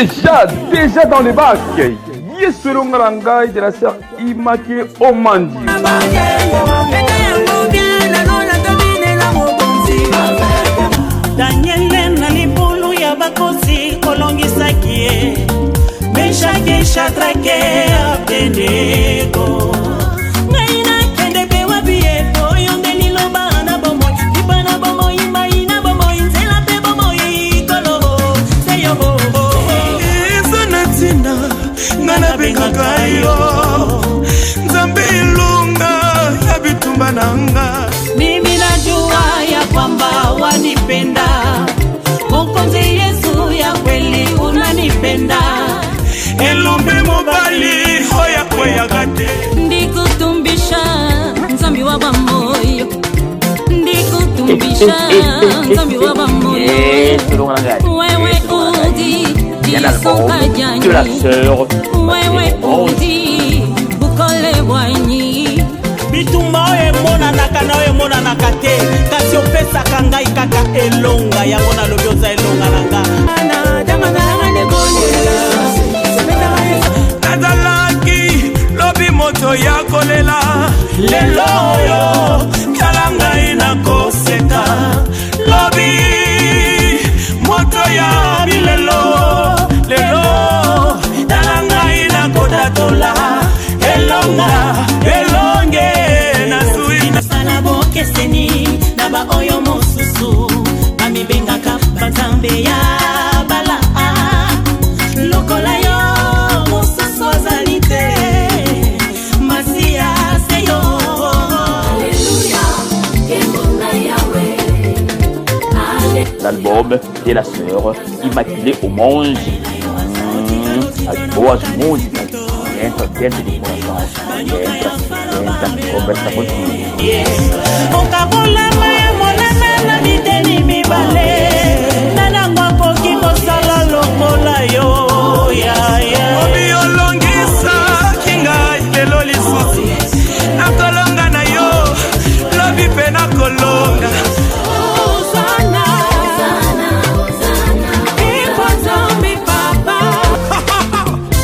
déjà dans les bacs. Yesolo Ngaranga de la sœur Immaculée Omandi. Daniel Nalibulu ya bakosi kolongisaki Meshaki shatrake apendeko Naina kende bewa bieko Yonde liloba na bomo Iba na bomo ima ina bomo Inzela pe bomo ikolo Seyo bobo Iso natina Ngana benga kayo Nzambe ilunga Ya bitumba nanga Mimi najua ya kwamba wanipenda Mwokozi Yesu ya kweli unanipenda Elombe mobali hoya kweya gate Ndikutumbisha nzambi wa bamoyo Ndikutumbisha nzambi wa bamoyo Wewe udi Disoka jani Wewe udi Bukole wanyi Bitumba oye mona naka na oye mona naka te Kasi opesa kangai kaka elonga Yango na lobioza elonga nanga Ana jama nanga negolela Nazalaki lobi moto ya kolela Lelo yo kalanga inakoseka Lobi moto ya bilelo Lelo kalanga inakotatola Elonga elonge Seni naba oyo mosusu Mami benga kapa nzambe ya bala Lokola yo mosusu azalite Masia seyo Alléluia Kemona Yahweh L'album de la sœur Immaculée Omandi. Boas músicas. Entra dentro do coração. Entra, conversa contigo. Okabolama ya molema na biteni mibale Nanangwa koki kosala lokola yo Obi olongisa kinga lelo lisusi Nakolonga na yo Lobi pe nakolonga Hosanna Iponzambi papa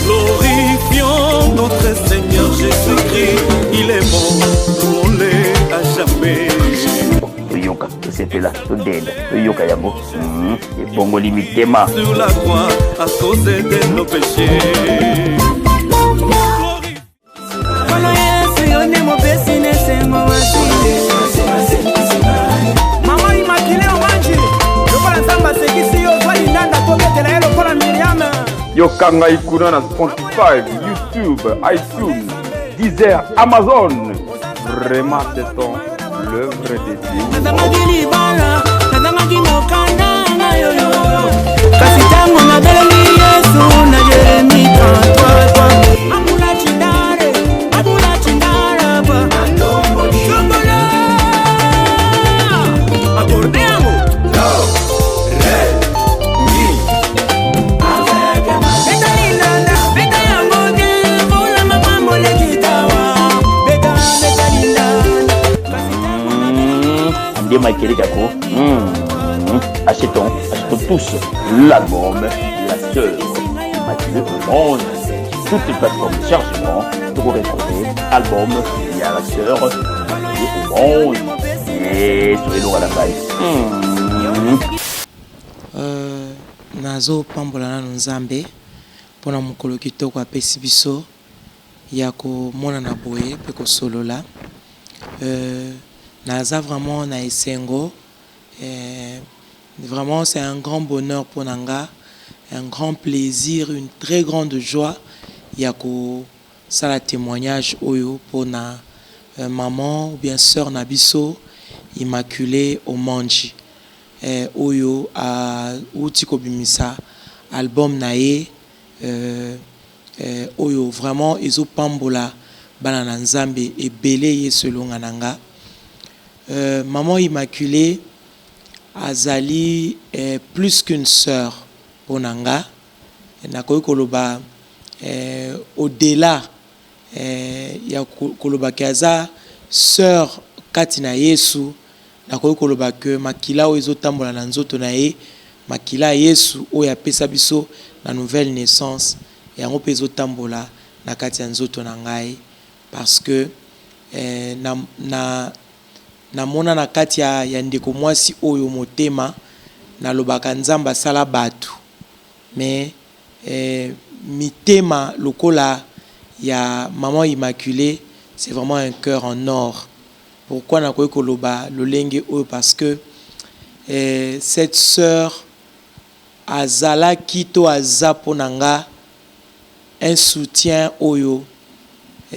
Glorifions notre Seigneur Jésus-Christ Il est bon, louons-le à jamais. Yoka, c'est là, tout d'aide. Yoka yabo. Et bongo limité ma. Sur la croix, à cause de nos péchés. Maman Immaculée Omandi. Lokola nzamba sekisi yo zwali ndanda tobetela ye lokola Miriam. Yokanga ikuna na Spotify, YouTube, iTunes, Deezer, Amazon. Vraiment, c'est l'œuvre de Dieu. Achetons tous l'album La Sœur Immaculée Omandi. Toutes les plateformes de chargement pour retrouver l'album Il y a La Sœur Immaculée Omandi. Et sur les lourds à la baille. Nazo pambola na nzambe pona mukolo kitoko apesi biso ya ko mona na boye pe ko solola naza vraiment na esengo vraiment c'est un grand bonheur pour nanga, un grand plaisir, une très grande joie ya ko sala témoignage oyo pour na maman ou bien sœur Nabiso Immaculée Omandi oyo a uti ko bimisa album na ye oyo vraiment ezo pambola bana na nzambe ebele ye selonga nanga maman Immaculée azali plus qu'une sœur pour nanga nakoki koloba au-delà ya koloba kaza sœur kati na Yesu nakoki koloba que makila oyo ezotambola na nzoto na ye makila Yesu oyo apesa biso la nouvelle naissance et en peso tambola na kati ya nzoto na ngai parce que na mona na kati ya ndeko mwasi oyo motema na lobaka nzamba sala batu mais mitema lokola ya maman immaculée c'est vraiment un cœur en or. Pourquoi na koy koloba lolenge oyo parce que cette sœur azala kito azapo nanga un soutien oyo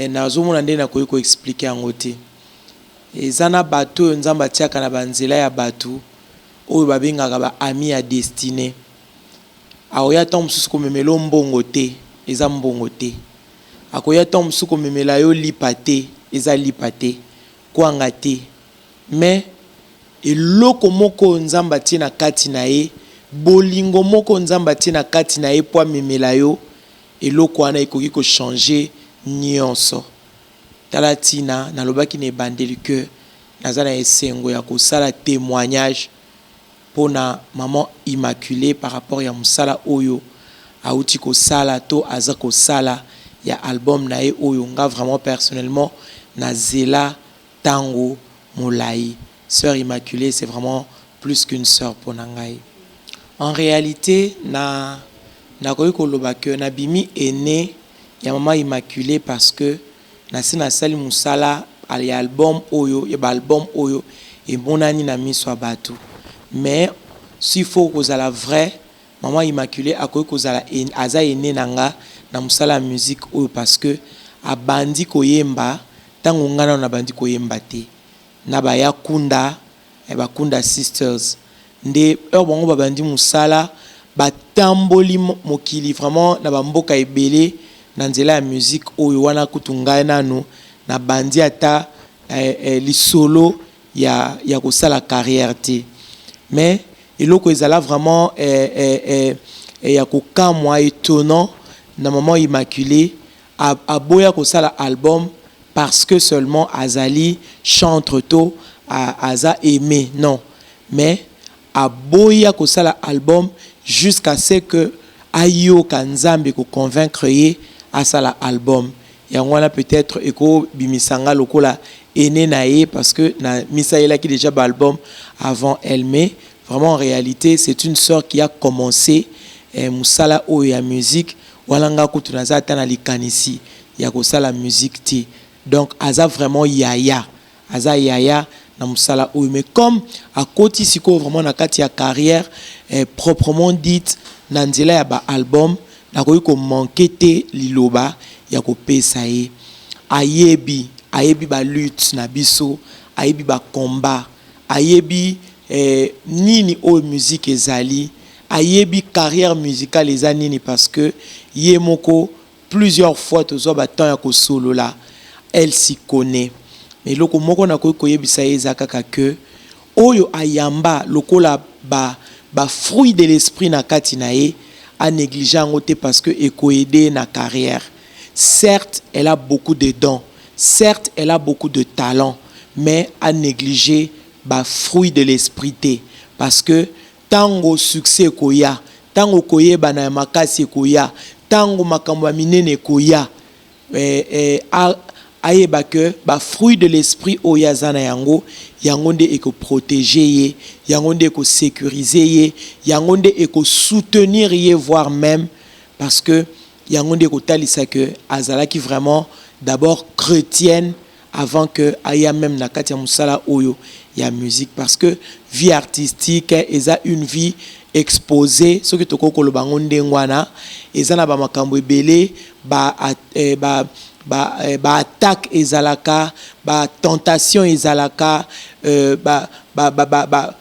nazomona nde na koy ko expliquer yango te ezana bato oyo nzamba tiaka na banzela ya bato oyo babengaka ba ami ya destinée aoya ta mosusu komemela mbongo te eza mbongo te akoya ta mosusu komemela yo lipa te eza lipa te kwanga te mais eloko moko nzamba tie na kati na ye bolingo moko nzamba tie na kati na ye po amemela yo eloko wana ekoki ko changer nyonso tala tina nalobaki na ebandeli que naza na esengo ya kosala témoignage pona maman immaculée par rapport ya musala oyo auti kosala to aza kosala ya album na ye oyo nga vraiment personnellement na zela tango molai. Sœur Immaculée c'est vraiment plus qu'une sœur pona ngai. En réalité na koyi koloba que na bimi ene ya maman Immaculée parce que na sali musala ali album oyo ya album oyo et bonani na miso abatu. Mais s'il faut kozala vrai maman Immaculée akoyi kozala aza ene nanga na musala musique oyo parce que abandi koyemba tango ngana na bandi koyemba te na ba yakunda bakunda sisters nde bango babandi musala batamboli mokili vraiment na bamboka ebele na nzela ya musique oyo wana kutunga nanu na bandi ata lisolo ya kosala carrière te mais eloko ezala vraiment ya kokamwa étonnant na maman Immaculée aboya kosala album parce que seulement azali chantre to aza aimé non mais aboya kosala album jusqu'à ce que ayo kanzambe ko convaincre ye asala album yango wana peut-être eko bimisanga lokola ene na ye parce que na misaela qui déjà ba album avant elle mais vraiment en réalité c'est une sœur qui a commencé musala o ya musique walanga kutunaza ata na likanisi ya kosala musique ti donc aza vraiment yaya aza yaya na musala o mais comme à côté siko vraiment na kati ya carrière proprement dite na nzela ya ba album na koyi ko manquer te liloba ya ko pesa ye ayebi ba lutte na biso ayebi ba combat ayebi nini o musique ezali ayebi carrière musicale ezanini parce que yemoko plusieurs fois tozo ba temps ya ko solo là elle s'y connaît mais loko moko na koyi koyebisa ezaka que oyo ayamba lokola ba fruit de l'esprit na kati na ye a négligé ngote parce que ekoede na carrière. Certes, elle a beaucoup de dons, certes, elle a beaucoup de talent, mais a négligé ba fruit de l'esprit te parce que tango succès koya, tango koye bana makasi koya, tango makambo minene koya ayeba que ba fruit de l'esprit oya zana yango nde eko protéger ye, yango nde eko sécuriser ye, yango nde eko soutenir ye voire même parce que yango nde eko talisa que azala qui vraiment d'abord chrétienne avant que aya même na kati ya musala oyo ya musique parce que vie artistique eza une vie exposée ce que toko koloba ngonde ngwana eza na ba makambo ebele ba attaque ezalaka ba tentation ezalaka ba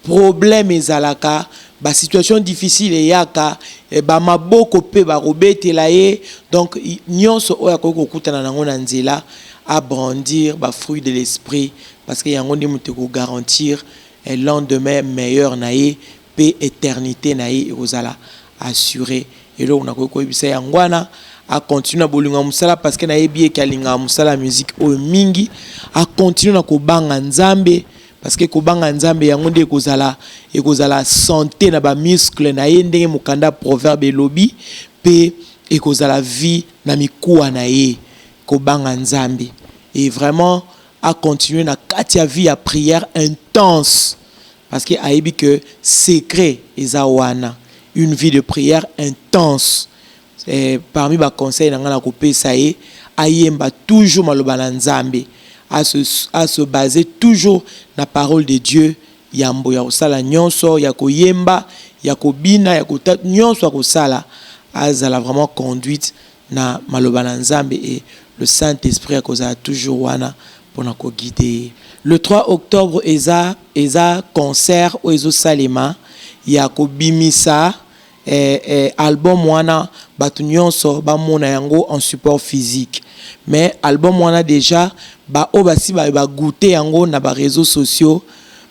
problème ezalaka ba situation difficile yaka ba maboko pe ba robetela ye donc nyonso oya ko kutana nango na nzela à brandir ba fruit de l'esprit parce que yango ndi mutu ko garantir un lendemain meilleur na ye pe éternité na ye ozala assuré et là on a ko bisa yangwana a continuer à bolinga musala parce que na yebi kalinga musala musique o mingi a continuer na ko banga nzambe parce que kobanga nzambe yango nde ekozala santé na ba muscle na ye ndenge mokanda proverbe elobi pe ekozala vie na mikuwa na ye kobanga nzambe et vraiment à continuer na katia vie à prière intense parce que aibi que secret ezawana une vie de prière intense parmi ba conseil na ngana kopesa ye ayemba toujours maloba na nzambe à se baser toujours na parole de Dieu yambo ya kosala nyonso ya koyemba ya kobina ya kota nyonso ya kosala azala vraiment conduite na maloba na nzambe et le Saint-Esprit a causé toujours wana pour nous guider. Le 3 octobre eza concert au Ezo Salema ya kobimisa album wana batu nyonso ba mona yango en support physique mais album wana déjà ba obasi ba goûter yango na ba réseaux sociaux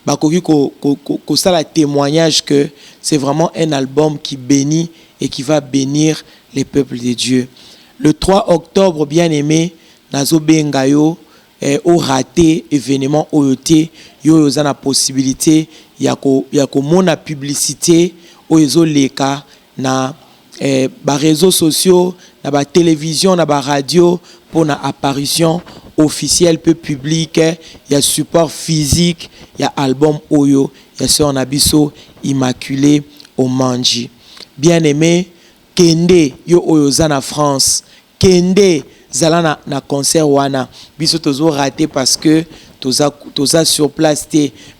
ba koki ko sala témoignage que c'est vraiment un album qui bénit et qui va bénir les peuples de Dieu. Le 3 octobre bien aimé nazo bengayo au raté événement oyoté yo za na possibilité ya ko mona publicité oyo leka na ba réseaux sociaux na ba télévision na ba radio pour na apparition officielle peu publique ya support physique ya album oyo ya sœur Nabiso Immaculée Omanji. Bien aimé kende yo oyo za na France kende zala na concert wana biso tozo raté parce que toza sur place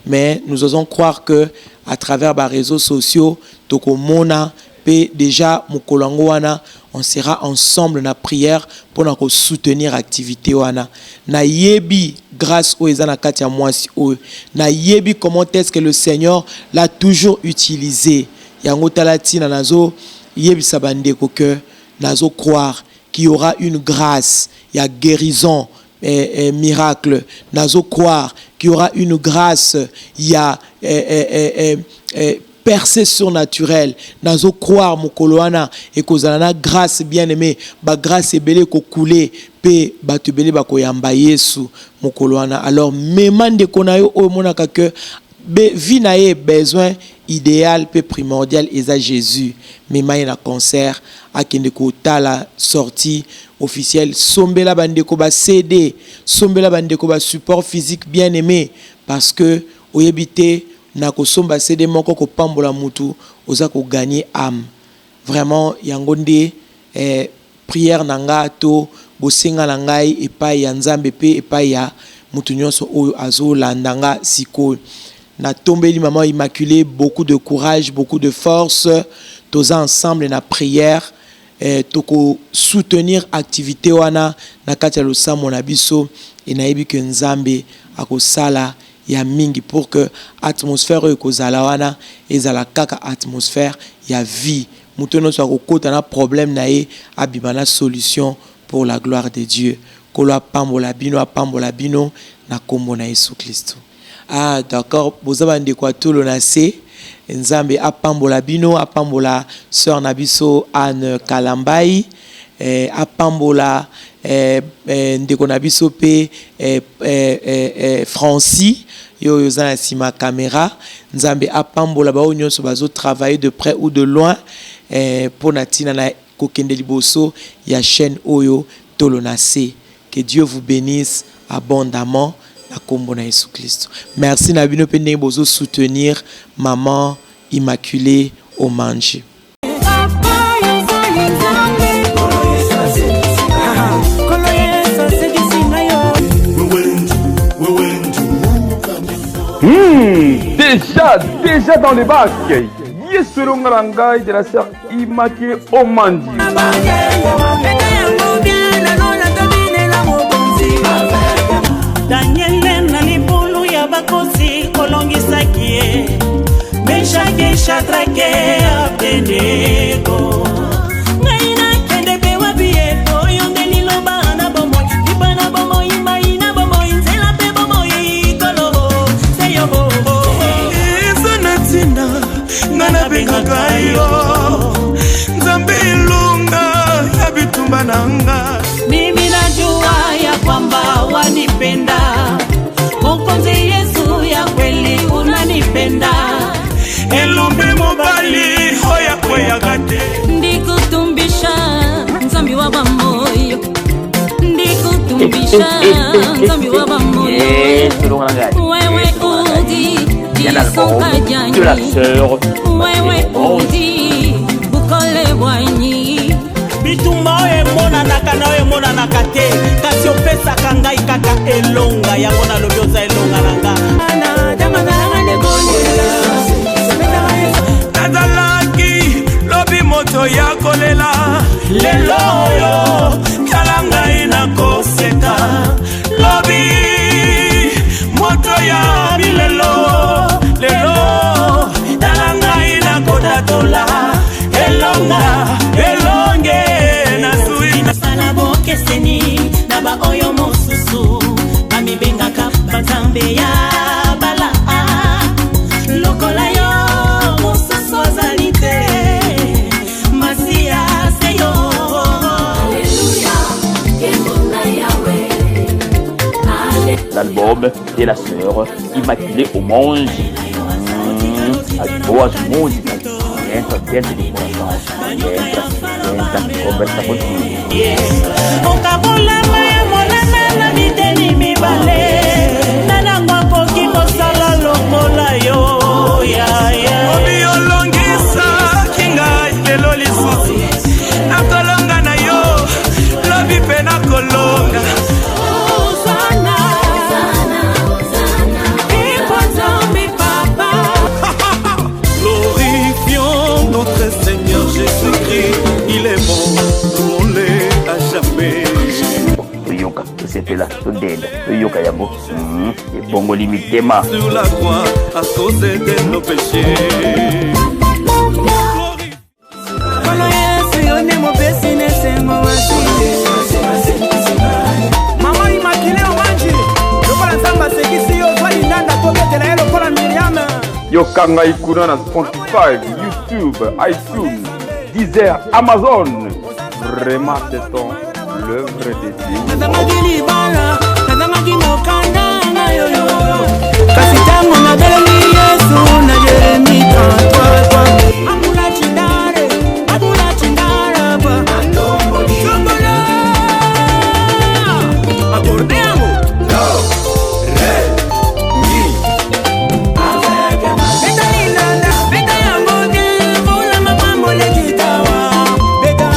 mais nous osons croire que à travers les réseaux sociaux tokomona pe déjà mukolango wana on sera ensemble na prière pour na soutenir activité wana na yebi grâce au ezana katia mwasi o na yebi comment est-ce que le Seigneur l'a toujours utilisé yango talatina nazo yebi sabandeko que nazo croire qu'il y aura une grâce, il y a guérison, miracle. Nazo croire qu'il y aura une grâce, il y a percée surnaturelle. Nazo croire mukoloana et kozalana grâce bien aimée, ba grâce ebele ko couler pe ba tubele ba ko yamba Yesu mukoloana. Alors même de konayo o monaka que vie na ye besoin idéal pe primordial eza Jésus. Même na concert akende ko tala sortie officielle sombela bandeko ba CD sombela bandeko ba support physique bien aimé parce que oyebité na ko somba CD moko ko pambola mutu oza ko gagner âme vraiment yango nde prière nanga to bosenga na ngai epai ya nzambe pe epai ya mutu nyonso oyo azolandanga siko na tombeli maman Immaculée beaucoup de courage beaucoup de force tous ensemble na prière toko soutenir activité wana na kati ya losamo na biso et na yebi que nzambe akosala ya mingi pour que atmosphère ekozala wana ezala kaka atmosphère ya vie mutono so akokota na problème na ye abibana solution pour la gloire de Dieu kolo apambola bino na kombo na Yesu Kristo. Ah d'accord bozaba ndeko atolo na se nzambe apambola bino apambola sœur Nabiso Anne Kalambai apambola ndeko Nabiso pe Francis yo yozana sima caméra nzambe apambola ba nyonso bazo travailler de près ou de loin pour natina na kokende liboso ya chaîne oyo tolo na se. Que Dieu vous bénisse abondamment. Merci Nabino Pende bozo soutenir maman Immaculée Omanji. Déjà dans les bacs. Yesoro Ngaranga de la sœur Immaculée Omanji. Daniel na libulu ya bakosi kolongisa kie Meshake shatrake abednego Ngaina kende bewa bieko yonde liloba na bomo ibana bomo imaina bomo inzela pe bomo ikolo seyo bobo Izana tina ngana bengakayo Nzambe ilunga yabitumba nanga Mimi najua ya kwamba wanipenda Mwokozi Yesu ya kwe Bisha, Zambi wa Bamoyo. Wewe Udi, Disonga de la Jani. sœur Wewe Udi, Bukole Bwanyi. bitumba oyo emonanaka na oyo emonanaka te kasi opesaka ngai kaka elonga yango nalobi oza elonga na nga nazalaki lobi moto ya kolela lelo oyo tala ngai nakoseka lobi moto ya bilelo lelo tala ngai nakodatola elonga elonge nasui nasala bokeseni na baoyo mosusu bamibengaka banzambe ya bala lokola yo mosusu azali te masia seyo l'album de la sœur Immaculée au Monde. Boas músicas, entra dentro do coração, entra, conversa contigo. okabolama ya monana na biteni mibale nanango akoki kosala lokola yo obi olongisaki ngai lelo lisusu nakolonga na yo lobi mpe nakolonga glorifions notre Seigneur Jésus-Christ, il est bon, louons-le à jamais. Toyoka, c'était là, Toyoka Yamo, et Bongo Limitema. Sur la croix, à cause de nos péchés. Maman Immaculée Omanji, lokola nzambe asekisi yo ozwa linanda kobetela ye lokola Miriam. Yokanga Ikuna na Spotify, YouTube, iTunes, Deezer, Amazon. Vraiment, c'est l'œuvre de Dieu. Nazangaki libala, nazangaki mokanda na yoyo. Kasi tango nabeleli Yesu na Yeremi 33. Abula chindare ba. Chongola. Akorde yango. Do, re, mi. Beta linanda, beta yango de, bola mama mole kitawa. Beta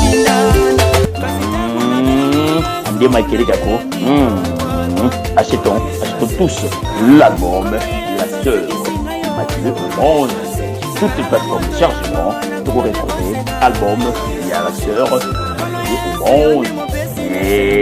linanda. Immaculée Gako. Achetons tous l'album La Sœur Immaculée au Monde. Toutes les plateformes de chargement pour retrouver l'album La Sœur Immaculée au Monde.